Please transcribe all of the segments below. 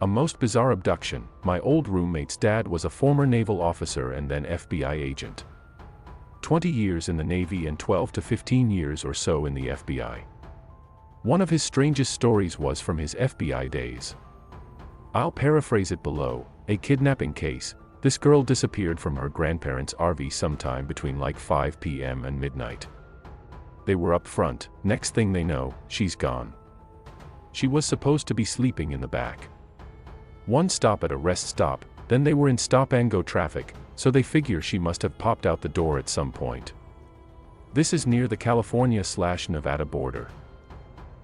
A most bizarre abduction. My old roommate's dad was a former naval officer and then FBI agent. 20 years in the Navy and 12 to 15 years or so in the FBI. One of his strangest stories was from his FBI days. I'll paraphrase it below. A kidnapping case. This girl disappeared from her grandparents' RV sometime between like 5 p.m. and midnight. They were up front. Next thing they know, she's gone. She was supposed to be sleeping in the back. One stop at a rest stop, then they were in stop-and-go traffic, so they figure she must have popped out the door at some point. This is near the California/Nevada border.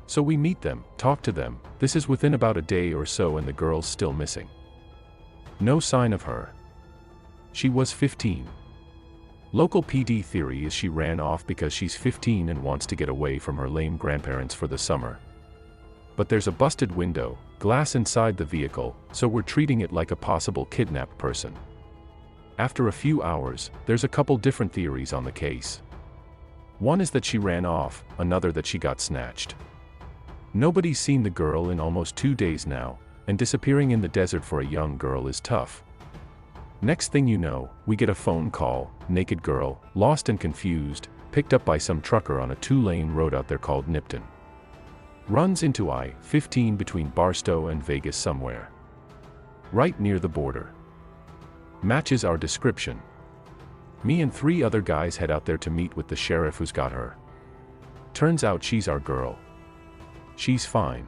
So we meet them, talk to them. This is within about a day or so and the girl's still missing. No sign of her. She was 15. Local PD theory is she ran off because she's 15 and wants to get away from her lame grandparents for the summer. But there's a busted window, glass inside the vehicle, so we're treating it like a possible kidnapped person. After a few hours, there's a couple different theories on the case. One is that she ran off, another that she got snatched. Nobody's seen the girl in almost 2 days now, and disappearing in the desert for a young girl is tough. Next thing you know, we get a phone call, naked girl, lost and confused, picked up by some trucker on a 2-lane road out there called Nipton. Runs into I-15 between Barstow and Vegas somewhere. Right near the border. Matches our description. Me and 3 other guys head out there to meet with the sheriff who's got her. Turns out she's our girl. She's fine.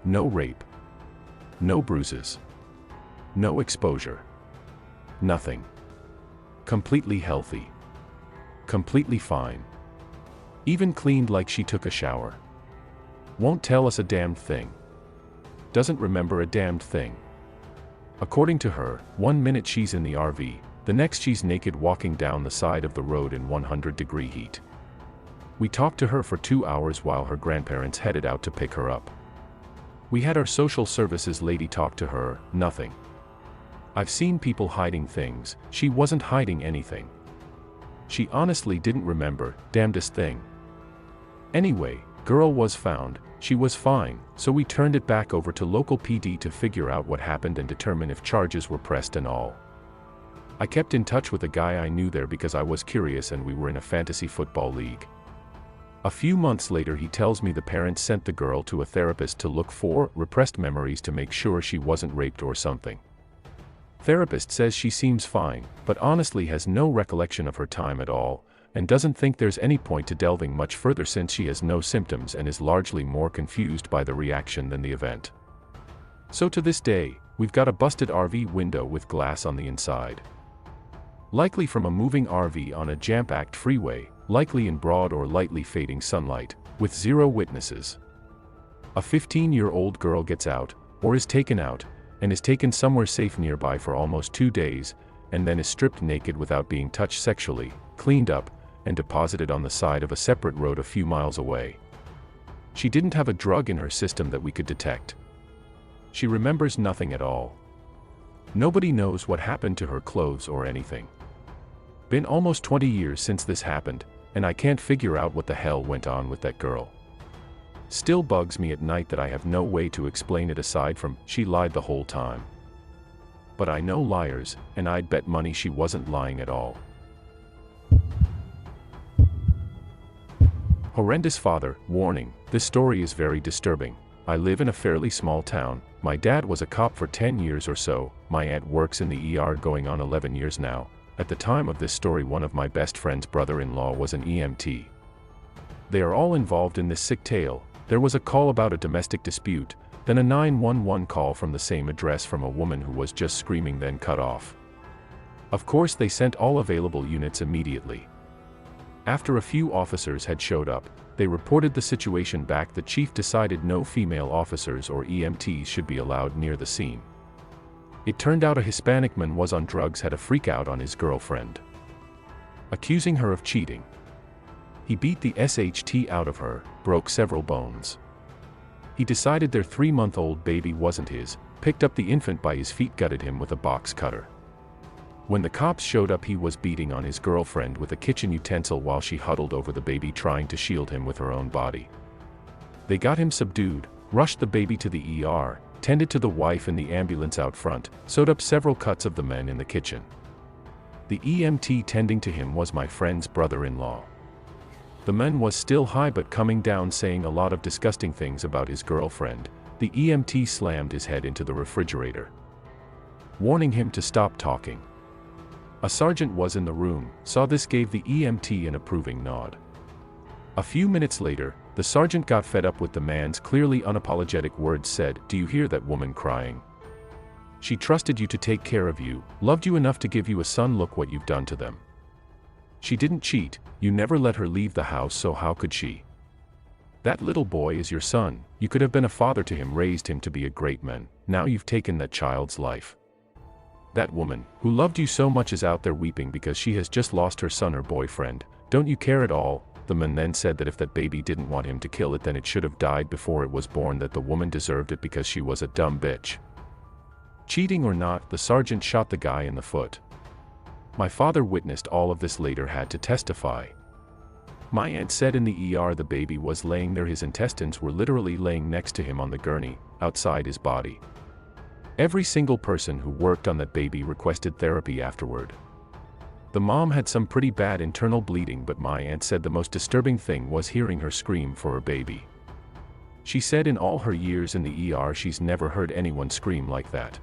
No rape. No bruises. No exposure. Nothing. Completely healthy. Completely fine. Even cleaned like she took a shower. Won't tell us a damned thing. Doesn't remember a damned thing. According to her, 1 minute she's in the RV, the next she's naked walking down the side of the road in 100-degree heat. We talked to her for 2 hours while her grandparents headed out to pick her up. We had our social services lady talk to her, nothing. I've seen people hiding things, she wasn't hiding anything. She honestly didn't remember, damnedest thing. Anyway, girl was found, she was fine, so we turned it back over to local PD to figure out what happened and determine if charges were pressed and all. I kept in touch with a guy I knew there because I was curious and we were in a fantasy football league. A few months later he tells me the parents sent the girl to a therapist to look for repressed memories to make sure she wasn't raped or something. Therapist says she seems fine, but honestly has no recollection of her time at all, and doesn't think there's any point to delving much further since she has no symptoms and is largely more confused by the reaction than the event. So to this day, we've got a busted RV window with glass on the inside. Likely from a moving RV on a jam-packed freeway, likely in broad or lightly fading sunlight, with 0 witnesses. A 15-year-old girl gets out, or is taken out, and is taken somewhere safe nearby for almost 2 days, and then is stripped naked without being touched sexually, cleaned up, and deposited on the side of a separate road a few miles away. She didn't have a drug in her system that we could detect. She remembers nothing at all. Nobody knows what happened to her clothes or anything. Been almost 20 years since this happened, and I can't figure out what the hell went on with that girl. Still bugs me at night that I have no way to explain it aside from, she lied the whole time. But I know liars, and I'd bet money she wasn't lying at all. Horrendous father, warning, this story is very disturbing. I live in a fairly small town, my dad was a cop for 10 years or so, my aunt works in the ER going on 11 years now. At the time of this story one of my best friend's brother-in-law was an EMT. They are all involved in this sick tale. There was a call about a domestic dispute, then a 911 call from the same address from a woman who was just screaming then cut off. Of course they sent all available units immediately. After a few officers had showed up, they reported the situation back. The chief decided no female officers or EMTs should be allowed near the scene. It turned out a Hispanic man was on drugs, had a freak out on his girlfriend, accusing her of cheating. He beat the SHT out of her, broke several bones. He decided their 3-month-old baby wasn't his, picked up the infant by his feet, gutted him with a box cutter. When the cops showed up he was beating on his girlfriend with a kitchen utensil while she huddled over the baby trying to shield him with her own body. They got him subdued, rushed the baby to the ER, tended to the wife in the ambulance out front, sewed up several cuts of the men in the kitchen. The EMT tending to him was my friend's brother-in-law. The man was still high but coming down, saying a lot of disgusting things about his girlfriend. The EMT slammed his head into the refrigerator, warning him to stop talking. A sergeant was in the room, saw this, gave the EMT an approving nod. A few minutes later, the sergeant got fed up with the man's clearly unapologetic words, said, "Do you hear that woman crying? She trusted you to take care of you, loved you enough to give you a son, look what you've done to them. She didn't cheat, you never let her leave the house, so how could she? That little boy is your son, you could have been a father to him, raised him to be a great man, now you've taken that child's life. That woman, who loved you so much, is out there weeping because she has just lost her son or boyfriend. Don't you care at all?" The man then said that if that baby didn't want him to kill it, then it should have died before it was born, that the woman deserved it because she was a dumb bitch. Cheating or not, the sergeant shot the guy in the foot. My father witnessed all of this, later had to testify. My aunt said in the ER the baby was laying there, his intestines were literally laying next to him on the gurney, outside his body. Every single person who worked on that baby requested therapy afterward. The mom had some pretty bad internal bleeding, but my aunt said the most disturbing thing was hearing her scream for her baby. She said in all her years in the ER she's never heard anyone scream like that.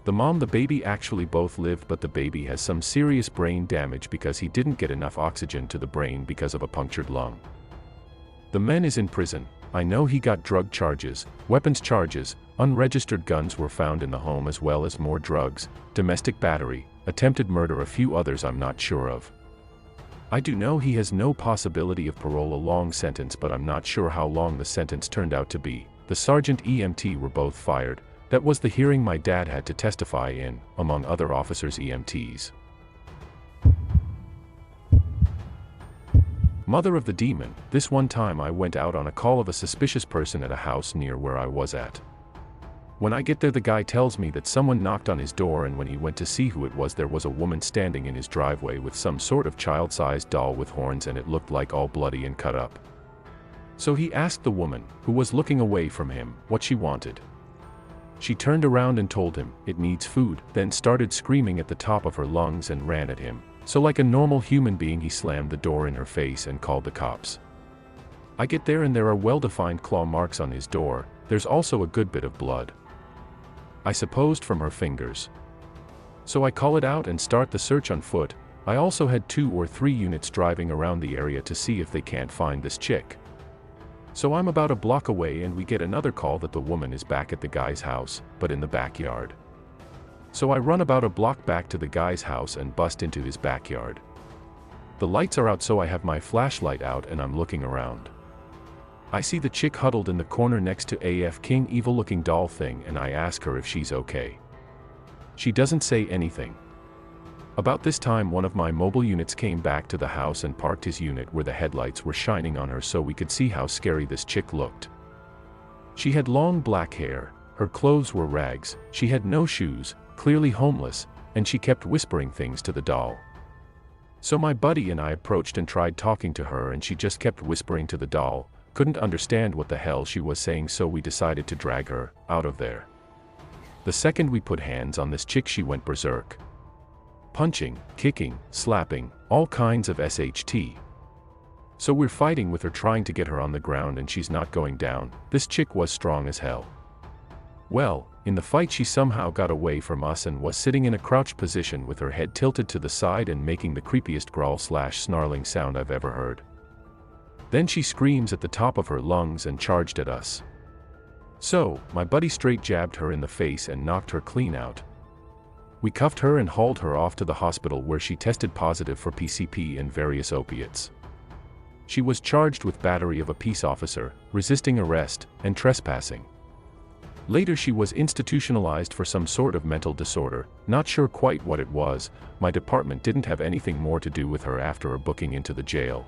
The mom, the baby actually both lived, but the baby has some serious brain damage because he didn't get enough oxygen to the brain because of a punctured lung. The man is in prison. I know he got drug charges, weapons charges, unregistered guns were found in the home, as well as more drugs, domestic battery, attempted murder, a few others I'm not sure of. I do know he has no possibility of parole, a long sentence, but I'm not sure how long the sentence turned out to be. The sergeant EMT were both fired. That was the hearing my dad had to testify in, among other officers EMTs. Mother of the demon, this one time I went out on a call of a suspicious person at a house near where I was at. When I get there, the guy tells me that someone knocked on his door, and when he went to see who it was, there was a woman standing in his driveway with some sort of child-sized doll with horns, and it looked like all bloody and cut up. So he asked the woman, who was looking away from him, what she wanted. She turned around and told him, "It needs food," then started screaming at the top of her lungs and ran at him. So like a normal human being, he slammed the door in her face and called the cops. I get there and there are well-defined claw marks on his door. There's also a good bit of blood, I supposed from her fingers. So I call it out and start the search on foot. I also had 2 or 3 units driving around the area to see if they can't find this chick. So I'm about a block away and we get another call that the woman is back at the guy's house, but in the backyard. So I run about a block back to the guy's house and bust into his backyard. The lights are out, so I have my flashlight out and I'm looking around. I see the chick huddled in the corner next to AF King, evil-looking doll thing, and I ask her if she's okay. She doesn't say anything. About this time, one of my mobile units came back to the house and parked his unit where the headlights were shining on her so we could see how scary this chick looked. She had long black hair, her clothes were rags, she had no shoes, clearly homeless, and she kept whispering things to the doll. So my buddy and I approached and tried talking to her, and she just kept whispering to the doll, couldn't understand what the hell she was saying, so we decided to drag her out of there. The second we put hands on this chick, she went berserk. Punching, kicking, slapping, all kinds of SHT. So we're fighting with her, trying to get her on the ground, and she's not going down. This chick was strong as hell. Well, in the fight she somehow got away from us and was sitting in a crouched position with her head tilted to the side and making the creepiest growl/snarling sound I've ever heard. Then she screams at the top of her lungs and charged at us. So, my buddy straight jabbed her in the face and knocked her clean out. We cuffed her and hauled her off to the hospital, where she tested positive for PCP and various opiates. She was charged with battery of a peace officer, resisting arrest, and trespassing. Later she was institutionalized for some sort of mental disorder, not sure quite what it was. My department didn't have anything more to do with her after her booking into the jail.